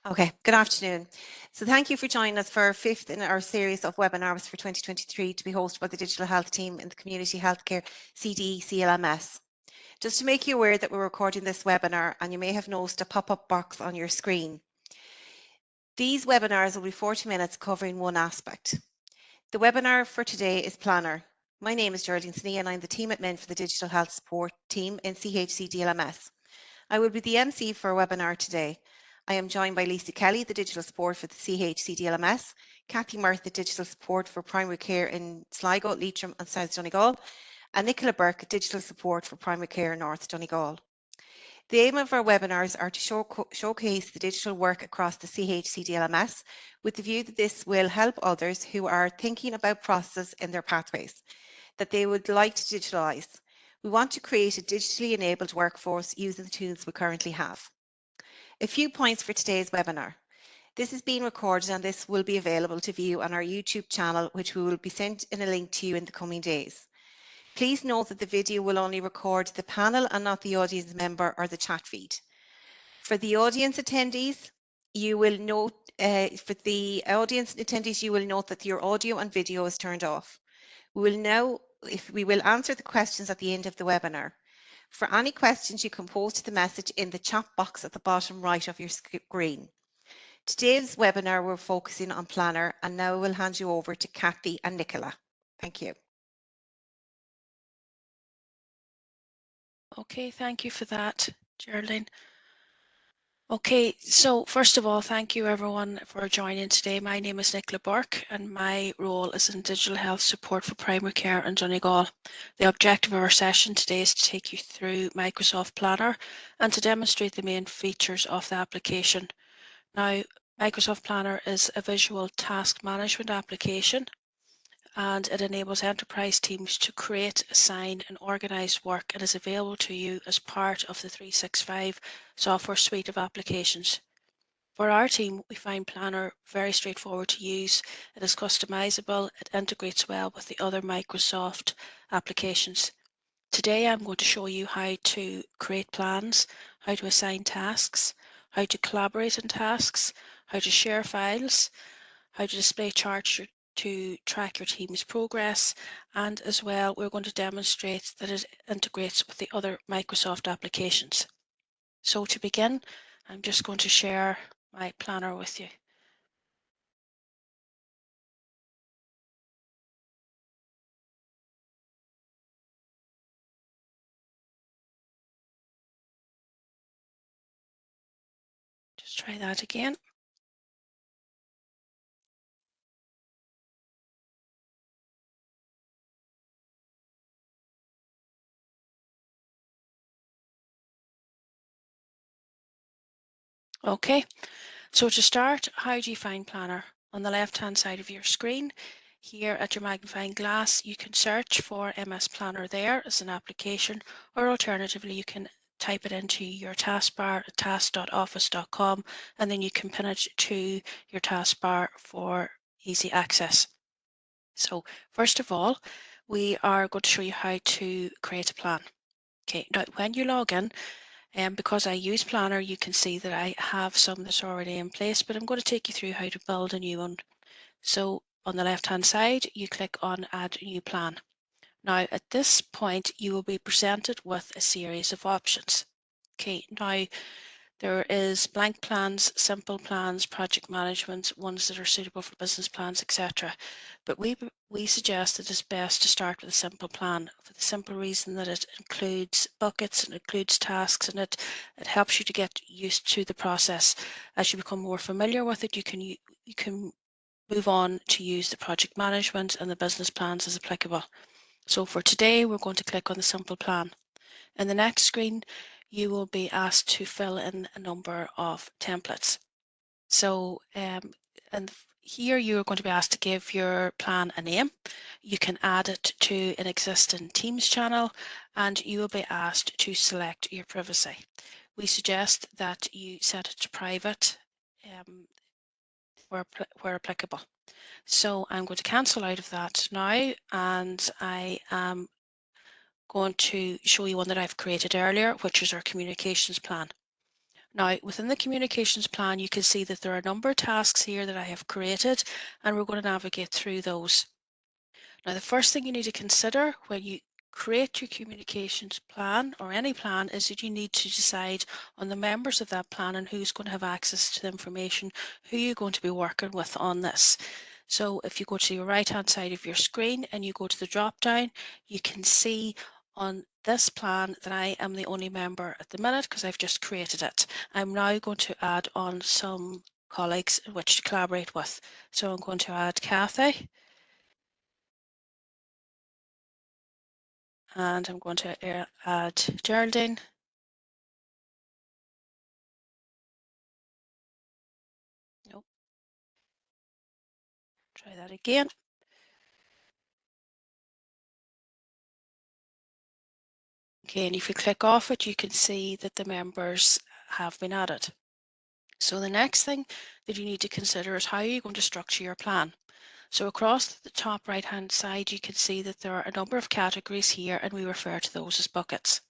Okay, good afternoon. So thank you for joining us for our fifth in our series of webinars for 2023 to be hosted by the Digital Health Team in the Community Healthcare CDLMS. Just to make you aware that we're recording this webinar, and you may have noticed a pop-up box on your screen. These webinars will be 40 minutes covering one aspect. The webinar for today is Planner. My name is Geraldine Snee and I'm the team admin for the Digital Health Support Team in CDLMS. I will be the MC for our webinar today. I am joined by Lisa Kelly, the Digital Support for the CDLMS, Kathy Murth, the Digital Support for Primary Care in Sligo, Leitrim and South Donegal, and Nicola Burke, Digital Support for Primary Care North Donegal. The aim of our webinars are to showcase the digital work across the CDLMS with the view that this will help others who are thinking about processes in their pathways that they would like to digitalise. We want to create a digitally enabled workforce using the tools we currently have. A few points for today's webinar. This is being recorded and this will be available to view on our YouTube channel, which we will be sent in a link to you in the coming days. Please note that the video will only record the panel and not the audience member or the chat feed. For the audience attendees, you will note that your audio and video is turned off. We will answer the questions at the end of the webinar. For any questions, you can post the message in the chat box at the bottom right of your screen. Today's webinar, we're focusing on Planner, and now we'll hand you over to Kathy and Nicola. Thank you. Okay, thank you for that, Geraldine. Okay, so first of all, thank you everyone for joining today. My name is Nicola Burke and my role is in Digital Health Support for Primary Care in Donegal. The objective of our session today is to take you through Microsoft Planner and to demonstrate the main features of the application. Now, Microsoft Planner is a visual task management application, and it enables enterprise teams to create, assign and organize work and is available to you as part of the 365 software suite of applications. For our team, we find Planner very straightforward to use. It is customizable, it integrates well with the other Microsoft applications. Today I'm going to show you how to create plans, how to assign tasks, how to collaborate on tasks, how to share files, how to display charts to track your team's progress, and as well we're going to demonstrate that it integrates with the other Microsoft applications. So to begin, I'm just going to share my planner with you. Just try that again. Okay, so to start, how do you find Planner? On the left-hand side of your screen, here at your magnifying glass, you can search for MS Planner there as an application, or alternatively, you can type it into your taskbar at task.office.com, and then you can pin it to your taskbar for easy access. So first of all, we are going to show you how to create a plan. Okay, now when you log in, because I use Planner, you can see that I have some that's already in place, but I'm going to take you through how to build a new one. So on the left-hand side, you click on Add a New Plan. Now at this point, you will be presented with a series of options. Okay, now there is blank plans, simple plans, project management, ones that are suitable for business plans, etc. But we suggest that it's best to start with a simple plan for the simple reason that it includes buckets and includes tasks, and it helps you to get used to the process. As you become more familiar with it, you can move on to use the project management and the business plans as applicable. So for today, we're going to click on the simple plan. In the next screen, you will be asked to fill in a number of templates. So, and here you're going to be asked to give your plan a name. You can add it to an existing Teams channel, and you will be asked to select your privacy. We suggest that you set it to private where applicable. So I'm going to cancel out of that now, and I am going to show you one that I've created earlier, which is our communications plan. Now, within the communications plan, you can see that there are a number of tasks here that I have created, and we're going to navigate through those. Now, the first thing you need to consider when you create your communications plan or any plan is that you need to decide on the members of that plan and who's going to have access to the information, who you're going to be working with on this. So if you go to your right hand side of your screen and you go to the drop down, you can see on this plan that I am the only member at the minute because I've just created it. I'm now going to add on some colleagues in which to collaborate with. So I'm going to add Kathy. And I'm going to add Geraldine. Nope. Try that again. Okay, and if you click off it, you can see that the members have been added. So the next thing that you need to consider is how you're going to structure your plan. So across the top right hand side, you can see that there are a number of categories here, and we refer to those as buckets.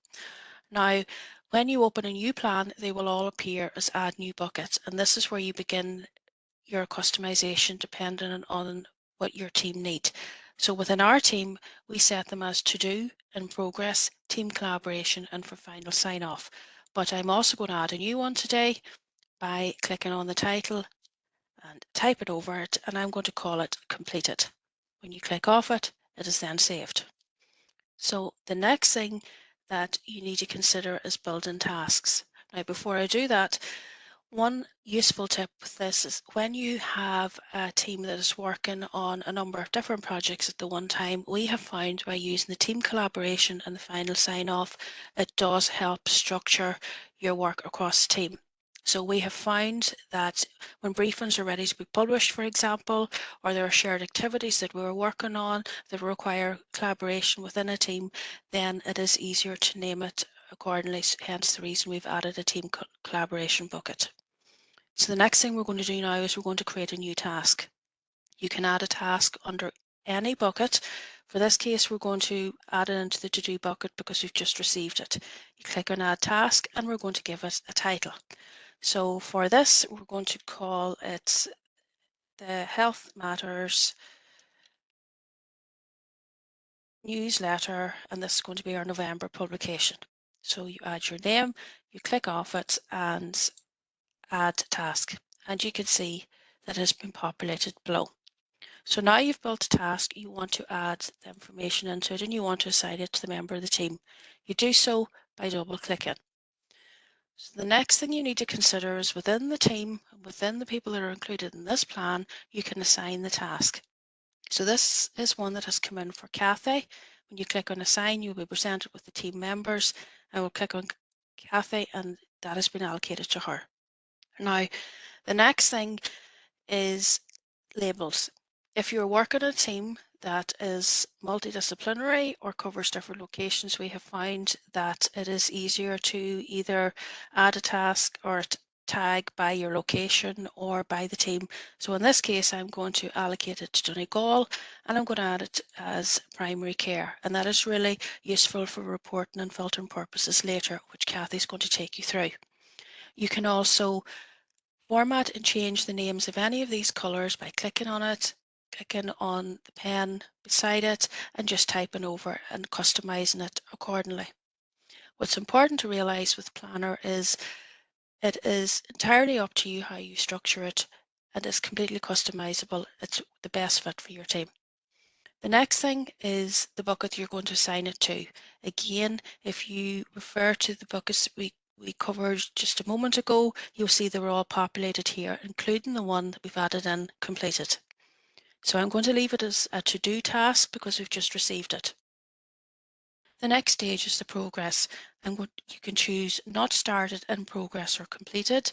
Now, when you open a new plan, they will all appear as add new buckets, and this is where you begin your customization depending on what your team need. So within our team, we set them as to do, in progress, team collaboration, and for final sign off. But I'm also going to add a new one today by clicking on the title and type it over it, and I'm going to call it completed. When you click off it, it is then saved. So the next thing that you need to consider is building tasks. Now, before I do that, one useful tip with this is when you have a team that is working on a number of different projects at the one time, we have found by using the team collaboration and the final sign off, it does help structure your work across the team. So we have found that when briefings are ready to be published, for example, or there are shared activities that we're working on that require collaboration within a team, then it is easier to name it accordingly, hence the reason we've added a team collaboration bucket. So the next thing we're going to do now is we're going to create a new task. You can add a task under any bucket. For this case, we're going to add it into the to-do bucket because we've just received it. You click on add task and we're going to give it a title. So for this, we're going to call it the Health Matters newsletter, and this is going to be our November publication. So you add your name, you click off it and add task, and you can see that it has been populated below. So now you've built a task, you want to add the information into it and you want to assign it to the member of the team. You do so by double clicking. So the next thing you need to consider is within the team, within the people that are included in this plan, you can assign the task. So this is one that has come in for Kathy. When you click on assign, you'll be presented with the team members. I will click on Kathy and that has been allocated to her. Now, the next thing is labels. If you're working in a team that is multidisciplinary or covers different locations, we have found that it is easier to either add a task or a tag by your location or by the team. So in this case, I'm going to allocate it to Donegal and I'm going to add it as primary care. And that is really useful for reporting and filtering purposes later, which Kathy's going to take you through. You can also format and change the names of any of these colours by clicking on it, clicking on the pen beside it, and just typing over and customising it accordingly. What's important to realise with Planner is it is entirely up to you how you structure it, and it's completely customisable. It's the best fit for your team. The next thing is the bucket you're going to assign it to. Again, if you refer to the buckets we covered just a moment ago, you'll see they were all populated here, including the one that we've added in completed. So I'm going to leave it as a to-do task because we've just received it. The next stage is the progress, and you can choose not started, in progress or completed.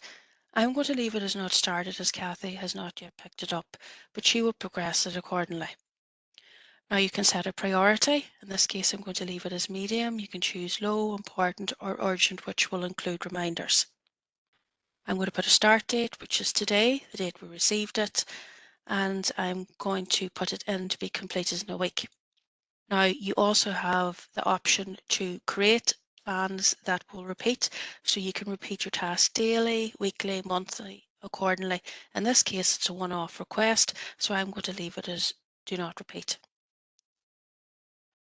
I'm going to leave it as not started as Kathy has not yet picked it up, but she will progress it accordingly. Now you can set a priority. In this case, I'm going to leave it as medium. You can choose low, important, or urgent, which will include reminders. I'm going to put a start date, which is today, the date we received it, and I'm going to put it in to be completed in a week. Now you also have the option to create plans that will repeat. So you can repeat your task daily, weekly, monthly, accordingly. In this case, it's a one-off request, so I'm going to leave it as do not repeat.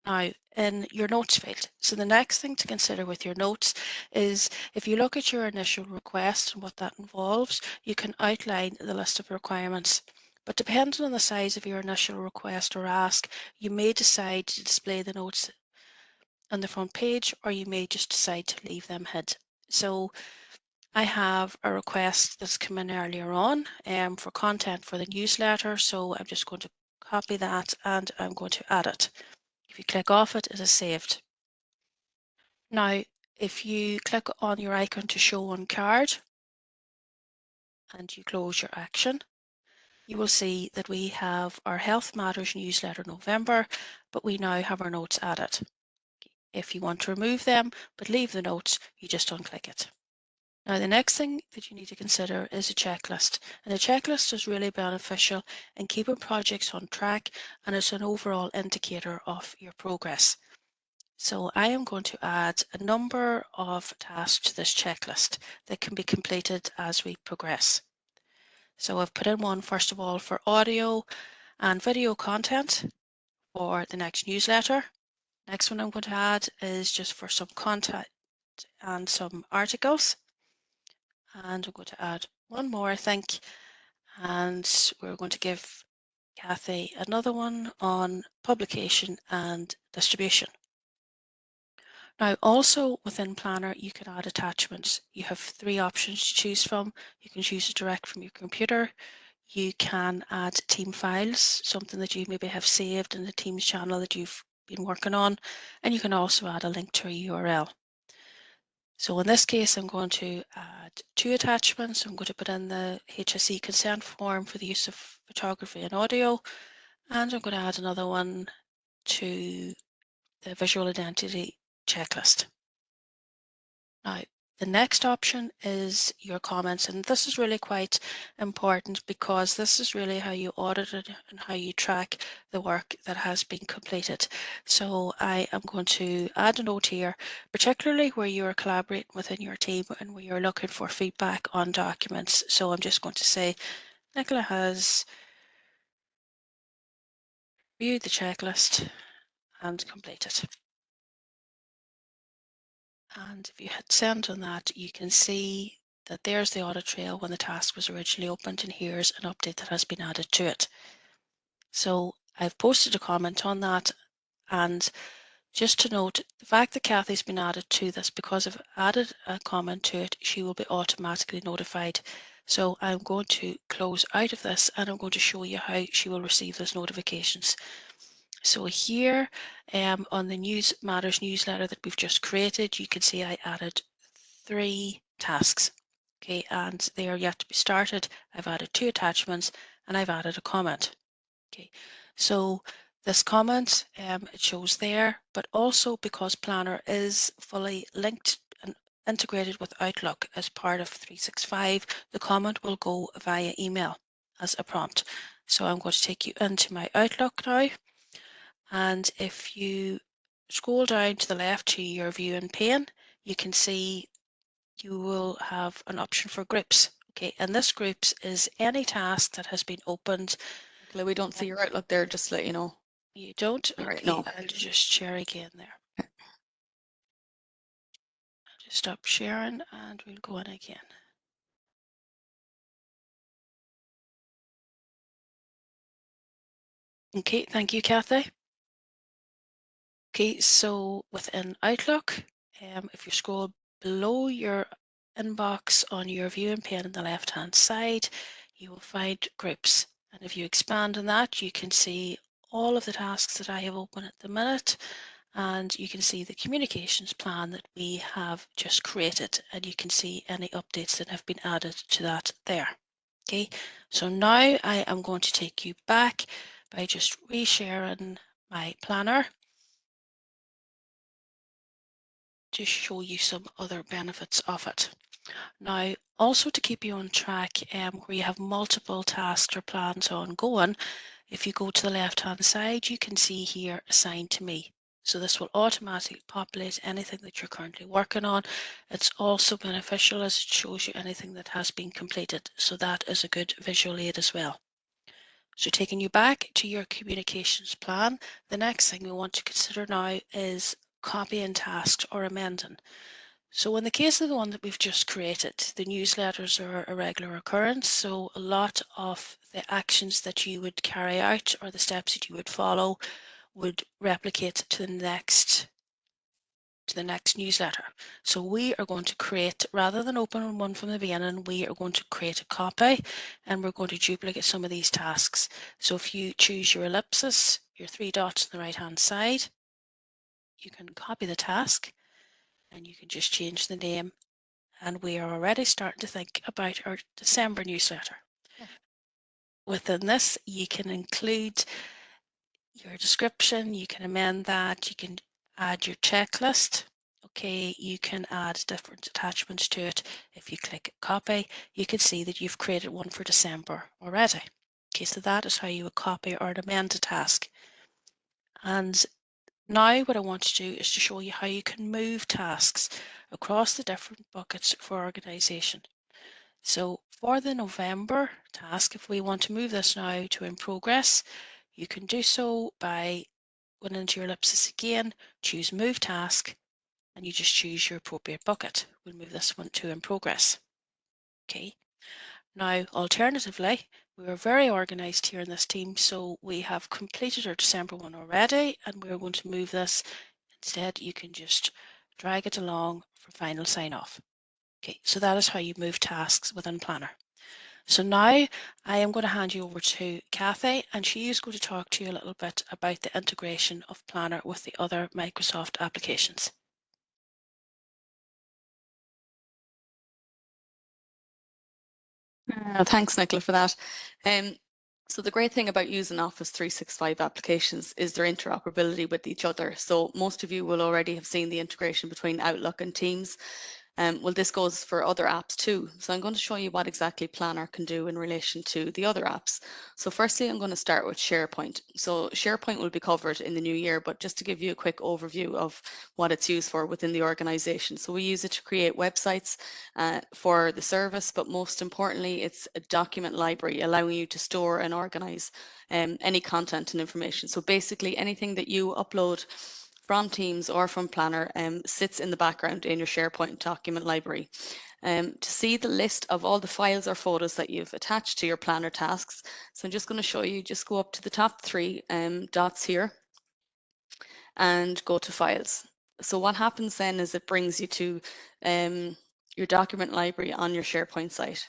Now, in your notes field, so the next thing to consider with your notes is if you look at your initial request and what that involves, you can outline the list of requirements. But depending on the size of your initial request or ask, you may decide to display the notes on the front page, or you may just decide to leave them hid. So I have a request that's come in earlier on for content for the newsletter, so I'm just going to copy that and I'm going to add it. If you click off it, it is saved. Now, if you click on your icon to show on card and you close your action, you will see that we have our Health Matters newsletter November, but we now have our notes added. If you want to remove them but leave the notes, you just unclick it. Now, the next thing that you need to consider is a checklist. And a checklist is really beneficial in keeping projects on track, and it's an overall indicator of your progress. So I am going to add a number of tasks to this checklist that can be completed as we progress. So I've put in one, first of all, for audio and video content for the next newsletter. Next one I'm going to add is just for some content and some articles. And I'm going to add one more, I think, and we're going to give Kathy another one on publication and distribution. Now, also within Planner, you can add attachments. You have 3 options to choose from. You can choose it direct from your computer. You can add team files, something that you maybe have saved in the Teams channel that you've been working on, and you can also add a link to a URL. So in this case, I'm going to add 2 attachments. I'm going to put in the HSE consent form for the use of photography and audio, and I'm going to add another one to the visual identity checklist. Now, the next option is your comments, and this is really quite important because this is really how you audit it and how you track the work that has been completed. So I am going to add a note here, particularly where you are collaborating within your team and where you're looking for feedback on documents. So I'm just going to say, Nicola has reviewed the checklist and completed. And if you hit send on that, you can see that there's the audit trail when the task was originally opened, and here's an update that has been added to it. So I've posted a comment on that, and just to note, the fact that Kathy's been added to this, because I've added a comment to it, she will be automatically notified. So I'm going to close out of this and I'm going to show you how she will receive those notifications. So here on the News Matters newsletter that we've just created, you can see I added 3 tasks. Okay, and they are yet to be started. I've added 2 attachments and I've added a comment. Okay, so this comment, it shows there, but also because Planner is fully linked and integrated with Outlook as part of 365, the comment will go via email as a prompt. So I'm going to take you into my Outlook now. And if you scroll down to the left to your viewing pane, you can see you will have an option for groups. Okay, and this groups is any task that has been opened. We don't see your Outlook there, just to let you know. You don't? All right, Okay, no. I'll just share again there. I'll just stop sharing and we'll go in again. Okay, thank you, Kathy. Okay, so within Outlook, if you scroll below your inbox on your viewing pane on the left-hand side, you will find groups. And if you expand on that, you can see all of the tasks that I have open at the minute, and you can see the communications plan that we have just created, and you can see any updates that have been added to that there. Okay, so now I am going to take you back by just resharing my planner to show you some other benefits of it. Now, also to keep you on track, where you have multiple tasks or plans ongoing, if you go to the left-hand side, you can see here, Assigned to Me. So this will automatically populate anything that you're currently working on. It's also beneficial as it shows you anything that has been completed. So that is a good visual aid as well. So taking you back to your communications plan, the next thing we want to consider now is copying tasks or amending. So in the case of the one that we've just created, the newsletters are a regular occurrence. So a lot of the actions that you would carry out or the steps that you would follow would replicate to the next newsletter. So we are going to create, rather than open one from the beginning, we are going to create a copy and we're going to duplicate some of these tasks. So if you choose your ellipsis, your 3 dots on the right hand side, you can copy the task and you can just change the name, and we are already starting to think about our December newsletter. Within this, you can include your description, you can amend that, you can add your checklist. Okay, you can add different attachments to it. If you click copy, you can see that you've created one for December already. Okay, so that is how you would copy or amend a task. And now what I want to do is to show you how you can move tasks across the different buckets for organization. So for the November task, if we want to move this now to in progress, you can do so by going into your ellipsis again, choose Move Task, and you just choose your appropriate bucket. We'll move this one to in progress. Okay. Now, alternatively, we are very organized here in this team, so we have completed our December one already, and we're going to move this. Instead, you can just drag it along for final sign off. Okay, so that is how you move tasks within Planner. So now I am going to hand you over to Kathy, and she is going to talk to you a little bit about the integration of Planner with the other Microsoft applications. Thanks, Nicola, for that. So the great thing about using Office 365 applications is their interoperability with each other. So most of you will already have seen the integration between Outlook and Teams. Well, this goes for other apps too. So I'm going to show you what exactly Planner can do in relation to the other apps. So firstly, I'm going to start with SharePoint. So SharePoint will be covered in the new year, but just to give you a quick overview of what it's used for within the organization. So we use it to create websites for the service, but most importantly, it's a document library allowing you to store and organize any content and information. So basically anything that you upload from Teams or from Planner sits in the background in your SharePoint document library. To see the list of all the files or photos that you've attached to your Planner tasks, so I'm just going to show you, just go up to the top 3 dots here and go to Files. So what happens then is it brings you to your document library on your SharePoint site.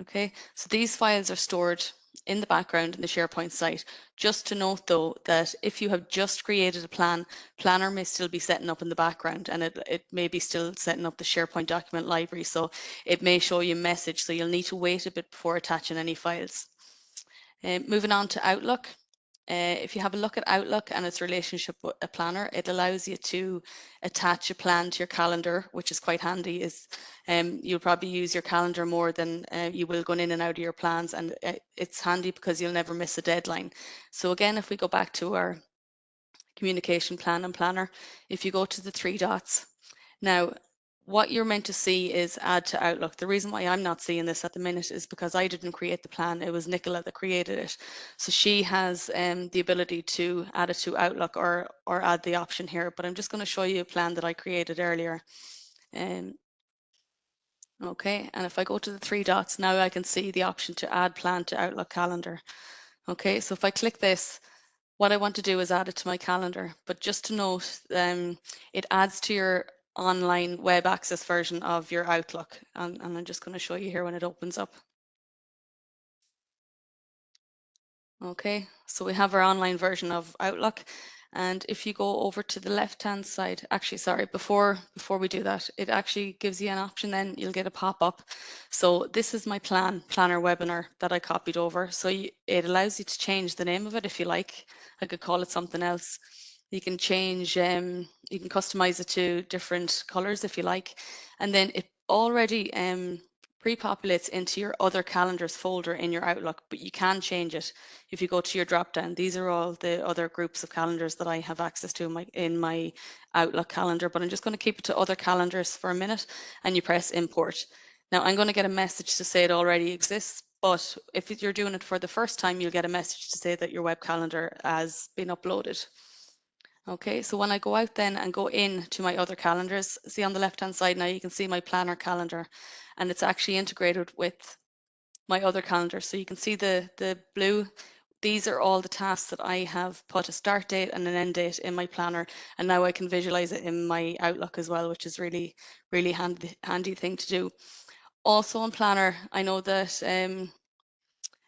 Okay, so these files are stored in the background in the SharePoint site. Just to note though that if you have just created a Planner may still be setting up in the background, and it may be still setting up the SharePoint document library, so it may show you a message, so you'll need to wait a bit before attaching any files. Moving on to Outlook. If you have a look at Outlook and its relationship with a planner, it allows you to attach a plan to your calendar, which is quite handy. You'll probably use your calendar more than you will going in and out of your plans, and it's handy because you'll never miss a deadline. So again, if we go back to our communication plan and planner, if you go to the 3 dots, now what you're meant to see is add to Outlook. The reason why I'm not seeing this at the minute is because I didn't create the plan. It was Nicola that created it. So she has the ability to add it to Outlook or add the option here. But I'm just going to show you a plan that I created earlier. Okay, and if I go to the 3 dots, now I can see the option to add plan to Outlook calendar. Okay, so if I click this, what I want to do is add it to my calendar. But just to note, it adds to your online web access version of your Outlook. And I'm just going to show you here when it opens up. Okay, so we have our online version of Outlook. And if you go over to the left-hand side, actually, sorry, before we do that, it actually gives you an option, then you'll get a pop-up. So this is my planner webinar that I copied over. So it allows you to change the name of it if you like. I could call it something else. You can change, you can customize it to different colors if you like. And then it already pre-populates into your other calendars folder in your Outlook, but you can change it if you go to your drop-down. These are all the other groups of calendars that I have access to in my Outlook calendar, but I'm just going to keep it to other calendars for a minute, and you press import. Now I'm going to get a message to say it already exists, but if you're doing it for the first time, you'll get a message to say that your web calendar has been uploaded. Okay, so when I go out then and go in to my other calendars, see on the left-hand side now you can see my planner calendar, and it's actually integrated with my other calendar. So you can see the blue. These are all the tasks that I have put a start date and an end date in my planner, and now I can visualize it in my Outlook as well, which is really handy thing to do. Also on Planner, I know that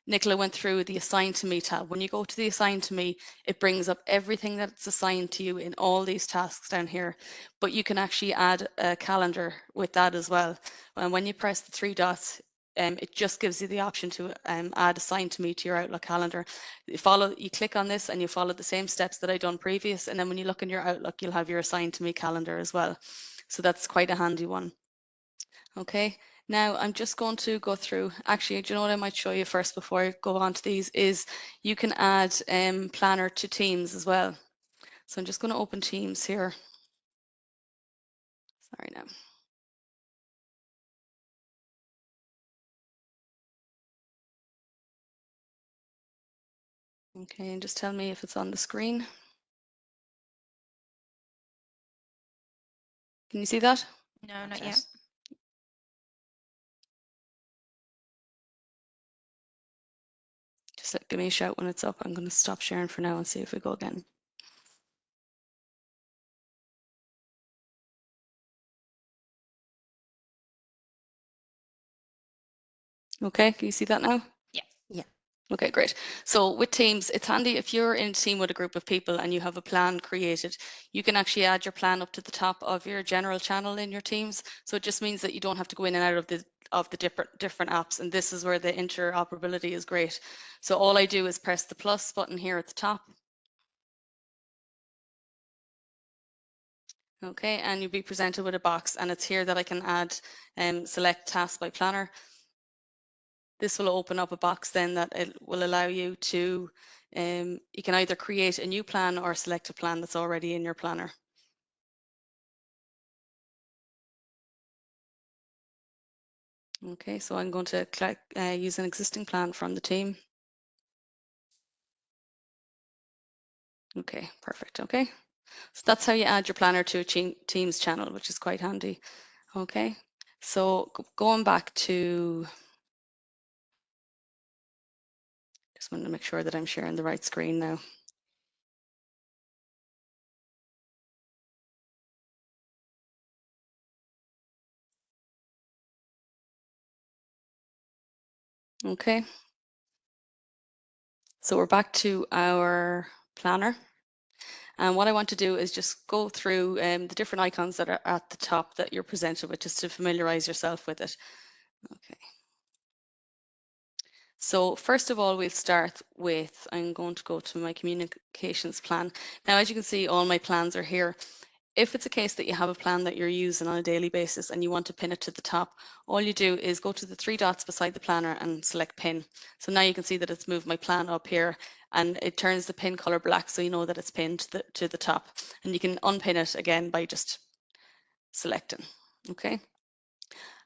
Nicola went through the Assign to Me tab. When you go to the Assign to Me, it brings up everything that's assigned to you in all these tasks down here, but you can actually add a calendar with that as well. And when you press the three dots, it just gives you the option to add Assign to Me to your Outlook calendar. You click on this and you follow the same steps that I done previous, and then when you look in your Outlook, you'll have your Assign to Me calendar as well. So that's quite a handy one. Okay, now I'm just going to go through, actually, do you know what I might show you first before I go on to these is you can add Planner to Teams as well. So I'm just going to open Teams here. Sorry now. Okay, and just tell me if it's on the screen. Can you see that? No, not yet. Just give me a shout when it's up. I'm going to stop sharing for now and see if we go again. Okay, can you see that now? Yeah. Okay, great. So with Teams, it's handy if you're in a team with a group of people and you have a plan created, you can actually add your plan up to the top of your general channel in your Teams. So it just means that you don't have to go in and out of the different apps, and this is where the interoperability is great. So all I do is press the plus button here at the top. Okay, and you'll be presented with a box, and it's here that I can add select task by planner. This will open up a box then that it will allow you to, you can either create a new plan or select a plan that's already in your planner. Okay, so I'm going to click, use an existing plan from the team. Okay, perfect. Okay, so that's how you add your planner to a Teams channel, which is quite handy. Okay, so going back to, just want to make sure that I'm sharing the right screen now. Okay, so we're back to our planner. And what I want to do is just go through the different icons that are at the top that you're presented with, just to familiarize yourself with it. Okay. So first of all, we'll start with, I'm going to go to my communications plan. Now, as you can see, all my plans are here. If it's a case that you have a plan that you're using on a daily basis and you want to pin it to the top, all you do is go to the three dots beside the planner and select pin. So now you can see that it's moved my plan up here, and it turns the pin color black, so you know that it's pinned to the top. And you can unpin it again by just selecting. Okay.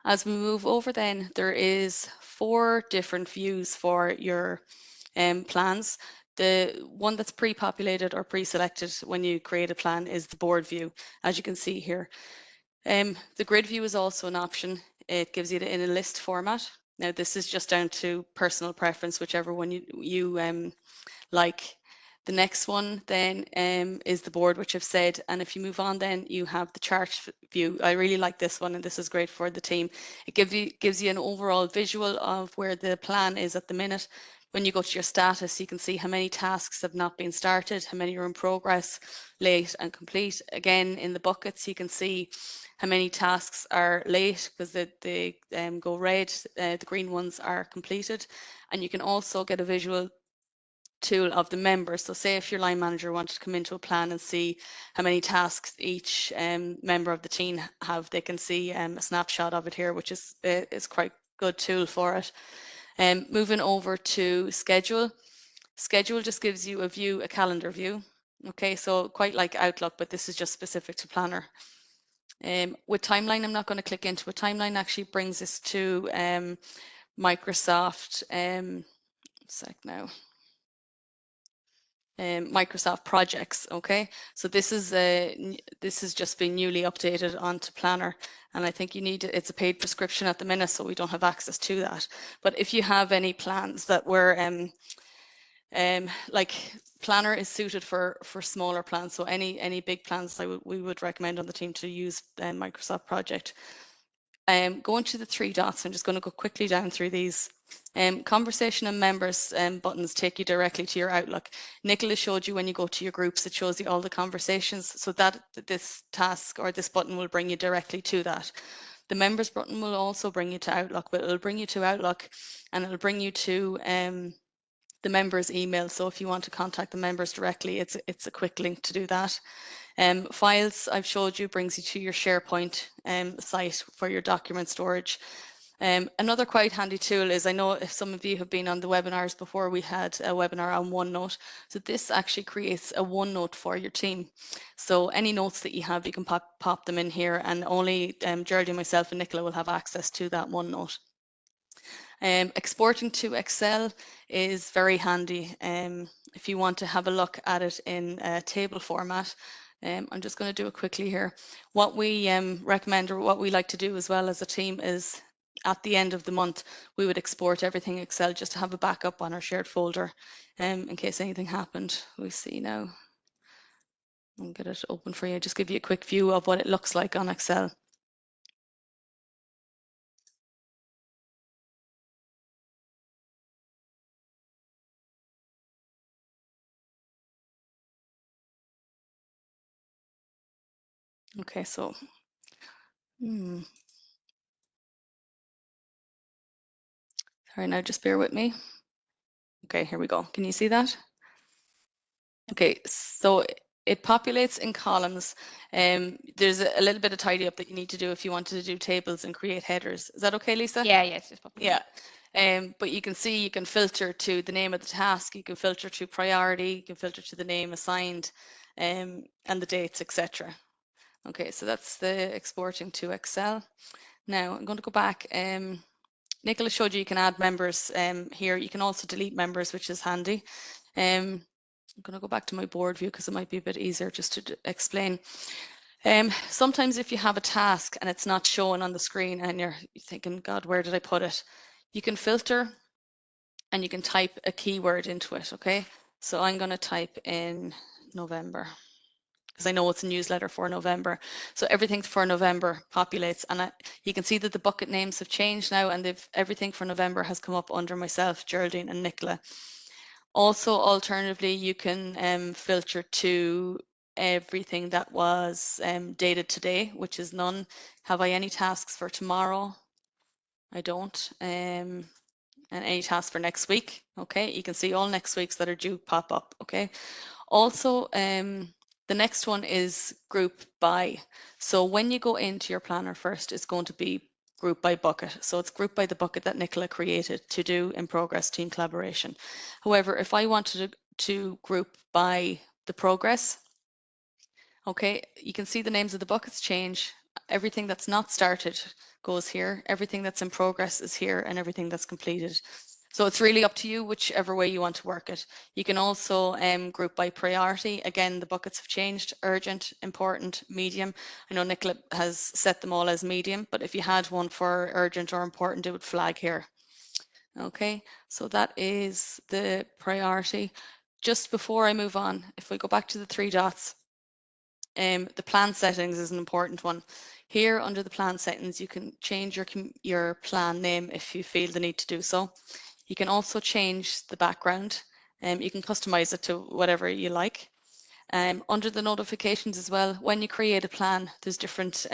As we move over then, there is 4 different views for your plans. The one that's pre-populated or pre-selected when you create a plan is the board view, as you can see here. The grid view is also an option. It gives you it in a list format. Now this is just down to personal preference, whichever one you like. The next one then is the board, which I've said, and if you move on then you have the chart view. I really like this one, and this is great for the team. It gives you an overall visual of where the plan is at the minute. When you go to your status, you can see how many tasks have not been started, how many are in progress, late and complete. Again, in the buckets, you can see how many tasks are late because they go red, the green ones are completed. And you can also get a visual tool of the members. So say if your line manager wanted to come into a plan and see how many tasks each member of the team have, they can see a snapshot of it here, which is quite good tool for it. Moving over to schedule. Schedule just gives you a view, a calendar view. Okay, so quite like Outlook, but this is just specific to Planner. With Timeline, I'm not going to click into it. Timeline actually brings us to Microsoft, Microsoft projects. Okay, so this is just been newly updated onto Planner, and I think you need it's a paid prescription at the minute, so we don't have access to that. But if you have any plans that were like Planner is suited for smaller plans, so any big plans we would recommend on the team to use Microsoft Project. Going to the three dots, I'm just going to go quickly down through these. Conversation and members buttons take you directly to your Outlook. Nicola showed you when you go to your groups, it shows you all the conversations, so that this task or this button will bring you directly to that. The members button will also bring you to Outlook, but it'll bring you to Outlook and it'll bring you to the members email. So if you want to contact the members directly, it's a quick link to do that. Files I've showed you brings you to your SharePoint site for your document storage. Another quite handy tool is, I know if some of you have been on the webinars before, we had a webinar on OneNote. So this actually creates a OneNote for your team. So any notes that you have, you can pop them in here, and only Geraldine, myself and Nicola will have access to that OneNote. Exporting to Excel is very handy if you want to have a look at it in a table format. I'm just going to do it quickly here. What we recommend, or what we like to do as well as a team, is at the end of the month we would export everything Excel just to have a backup on our shared folder in case anything happened. We see now. I'll get it open for you, just give you a quick view of what it looks like on Excel. Okay, so sorry, now just bear with me. Okay, here we go. Can you see that? Okay, so it populates in columns. There's a little bit of tidy up that you need to do if you wanted to do tables and create headers. Is that okay, Lisa? Yeah, it's just Yeah. But you can see you can filter to the name of the task, you can filter to priority, you can filter to the name assigned, and the dates, etc. Okay, so that's the exporting to Excel. Now I'm going to go back. Nicola showed you can add members here. You can also delete members, which is handy. I'm going to go back to my board view because it might be a bit easier just to explain. Sometimes if you have a task and it's not showing on the screen and you're thinking, God, where did I put it? You can filter and you can type a keyword into it, okay? So I'm going to type in November, because I know it's a newsletter for November. So everything for November populates, and you can see that the bucket names have changed now, and everything for November has come up under myself, Geraldine and Nicola. Also, alternatively, you can filter to everything that was dated today, which is none. Have I any tasks for tomorrow? I don't. And any tasks for next week? Okay, you can see all next week's that are due pop up. Okay. Also, the next one is group by. So when you go into your planner first, it's going to be group by bucket. So it's group by the bucket that Nicola created to do in progress team collaboration. However, if I wanted to group by the progress, okay, you can see the names of the buckets change. Everything that's not started goes here. Everything that's in progress is here, and everything that's completed. So it's really up to you, whichever way you want to work it. You can also group by priority. Again, the buckets have changed: urgent, important, medium. I know Nicola has set them all as medium, but if you had one for urgent or important, it would flag here. Okay, so that is the priority. Just before I move on, if we go back to the three dots, the plan settings is an important one. Here under the plan settings, you can change your plan name if you feel the need to do so. You can also change the background, and you can customize it to whatever you like. Under the notifications as well, when you create a plan, there's different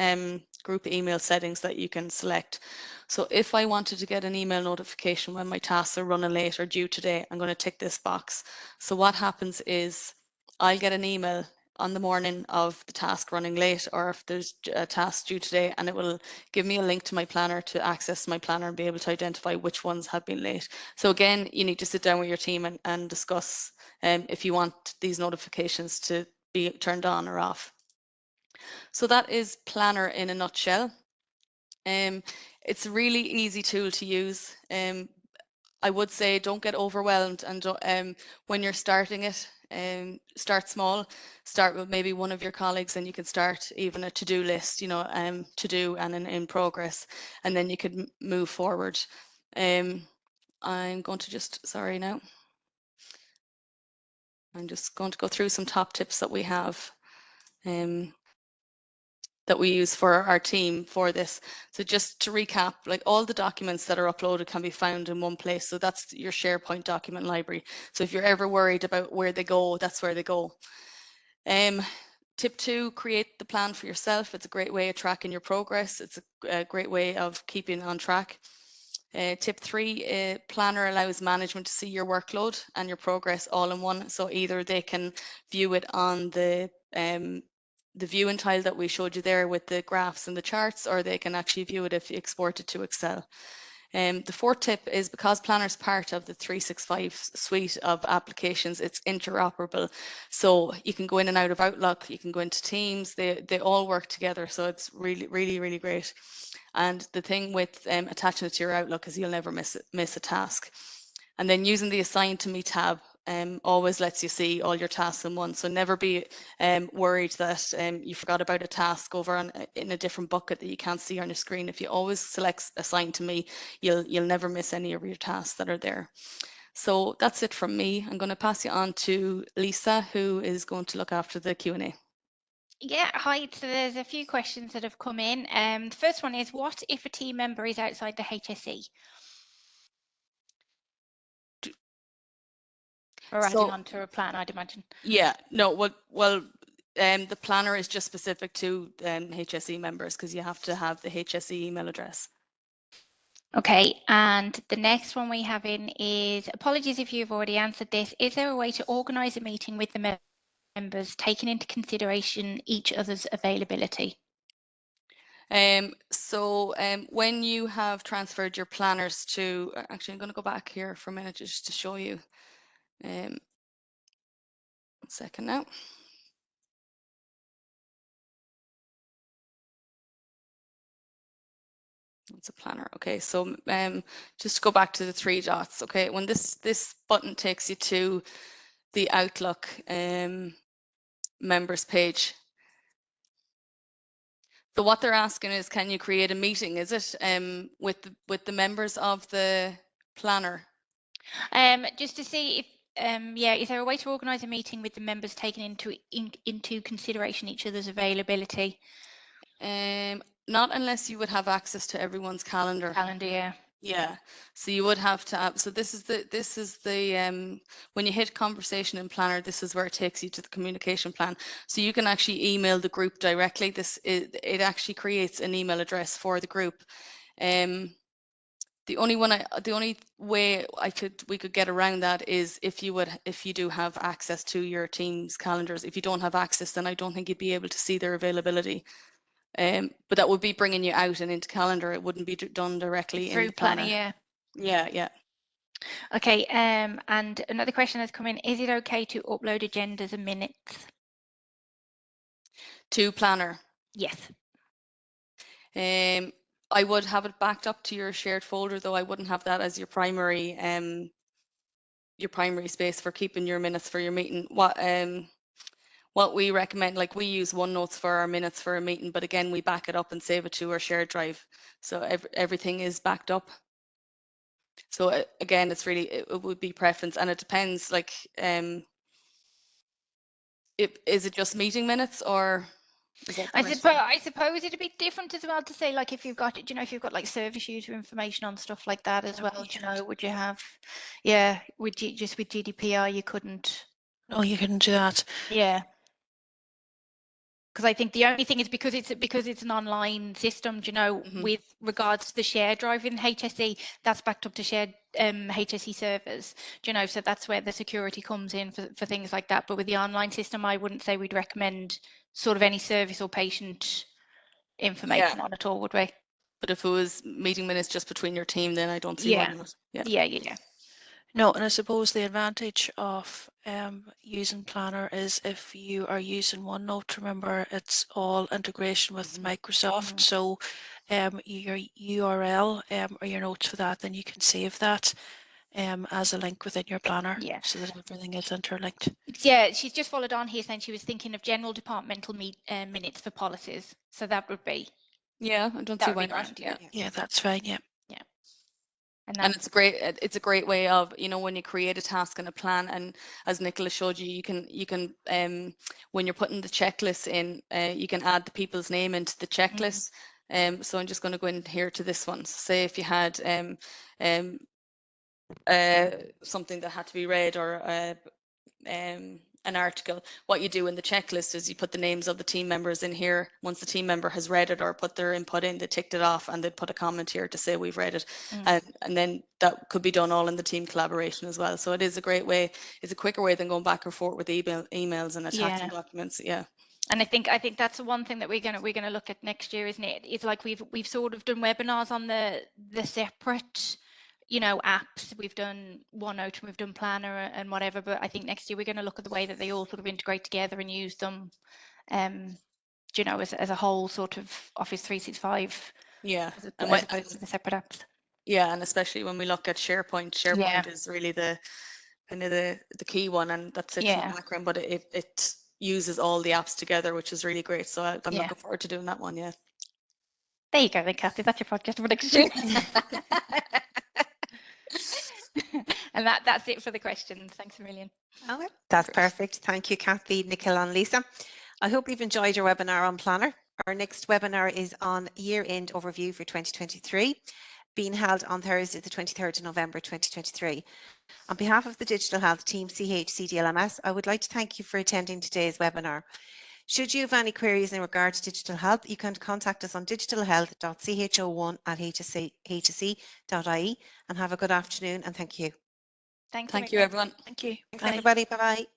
group email settings that you can select. So if I wanted to get an email notification when my tasks are running late or due today, I'm going to tick this box. So what happens is I'll get an email on the morning of the task running late, or if there's a task due today, and it will give me a link to my planner to access my planner and be able to identify which ones have been late. So again, you need to sit down with your team and discuss if you want these notifications to be turned on or off. So that is Planner in a nutshell. It's a really easy tool to use. I would say don't get overwhelmed, and when you're starting it, start small. Start with maybe one of your colleagues, and you can start even a to-do list, you know, to do and in progress, and then you could move forward. I'm going to just, sorry now. I'm just going to go through some top tips that we have. That we use for our team for this. So just to recap, like all the documents that are uploaded can be found in one place. So that's your SharePoint document library. So if you're ever worried about where they go, that's where they go. Tip 2, create the plan for yourself. It's a great way of tracking your progress. It's a great way of keeping on track. Tip 3, planner allows management to see your workload and your progress all in one. So either they can view it on the viewing tile that we showed you there with the graphs and the charts, or they can actually view it if you export it to Excel. The 4th tip is, because Planner is part of the 365 suite of applications, it's interoperable. So you can go in and out of Outlook, you can go into Teams, they all work together. So it's really, really, really great. And the thing with attaching it to your Outlook is you'll never miss a task. And then using the Assign to Me tab always lets you see all your tasks in one. So never be worried that you forgot about a task over in a different bucket that you can't see on your screen. If you always select Assign to Me, you'll never miss any of your tasks that are there. So that's it from me. I'm going to pass you on to Lisa, who is going to look after the Q&A. Yeah, hi. So there's a few questions that have come in. The first one is, what if a team member is outside the HSE? Or adding on to a plan, I'd imagine. Yeah, no, well, the planner is just specific to HSE members, because you have to have the HSE email address. Okay, and the next one we have in is, apologies if you've already answered this, is there a way to organise a meeting with the members taking into consideration each other's availability? So when you have transferred your planners to, actually I'm going to go back here for a minute just to show you. 1 second now. It's a planner. Okay, so just to go back to the 3 dots. Okay, when this button takes you to the Outlook members page. So what they're asking is, can you create a meeting? Is it with the members of the planner? Just to see if yeah, is there a way to organise a meeting with the members taking into consideration each other's availability? Not unless you would have access to everyone's calendar. Yeah. Yeah, so you would have to have, so this is the when you hit conversation in planner, this is where it takes you to the communication plan. So you can actually email the group directly. It actually creates an email address for the group. The only way we could get around that is if you do have access to your team's calendars. If you don't have access, then I don't think you'd be able to see their availability. But that would be bringing you out and into calendar. It wouldn't be done directly in the planner. Yeah. Yeah. Okay. And another question has come in: is it okay to upload agendas and minutes to planner? Yes. I would have it backed up to your shared folder, though I wouldn't have that as your primary space for keeping your minutes for your meeting. What we recommend, like we use OneNotes for our minutes for a meeting, but again, we back it up and save it to our shared drive. So everything is backed up. So again, it would be preference, and it depends, like, is it just meeting minutes, or is that I suppose it'd be different as well to say, like, if you've got, you know, if you've got like service user information on stuff like that as well, you know, would you have, yeah, with GDPR you couldn't. No, you couldn't do that. Yeah. Because I think the only thing is because it's an online system, you know, with regards to the shared drive in HSE, that's backed up to shared HSE servers, do you know, so that's where the security comes in for things like that. But with the online system, I wouldn't say we'd recommend sort of any service or patient information on at all, would we? But if it was meeting minutes just between your team, then I don't see why not. Yeah. No, and I suppose the advantage of using Planner is if you are using OneNote, remember it's all integration with Microsoft. So your URL or your notes for that, then you can save that as a link within your Planner, so that everything is interlinked. Yeah, she's just followed on here saying she was thinking of general departmental minutes for policies. So that would be. Yeah, I don't see why not. Yeah, that's fine. Yeah. And it's a great way of, you know, when you create a task and a plan, and as Nicola showed you, you can when you're putting the checklist in, you can add the people's name into the checklist. So I'm just going to go in here to this one. So say if you had something that had to be read, or an article, what you do in the checklist is you put the names of the team members in here. Once the team member has read it or put their input in, they ticked it off and they'd put a comment here to say we've read it. And then that could be done all in the team collaboration as well. So it is a great way. It's a quicker way than going back and forth with emails and attaching documents. Yeah. And I think that's the one thing that we're gonna look at next year, isn't it? It's like we've sort of done webinars on the separate, you know, apps. We've done OneNote and we've done Planner and whatever, but I think next year we're going to look at the way that they all sort of integrate together and use them, you know, as a whole sort of Office 365. Yeah, as opposed to the separate apps. Yeah, and especially when we look at SharePoint, SharePoint is really the kind of the key one, and that sits in the background, but it uses all the apps together, which is really great. So I'm looking forward to doing that one. Yeah. There you go, then, Kathy. That's your podcast for next year. And that's it for the questions. Thanks a million. Okay, that's perfect. Thank you, Kathy, Nicola and Lisa. I hope you've enjoyed your webinar on Planner. Our next webinar is on year-end overview for 2023, being held on Thursday, the 23rd of November 2023. On behalf of the Digital Health Team, CDLMS, I would like to thank you for attending today's webinar. Should you have any queries in regard to digital health, you can contact us on digitalhealth.cho1@hse.ie and have a good afternoon, and thank you. Thanks, Thank you, everyone. Thank you. Thanks, everybody. Bye-bye.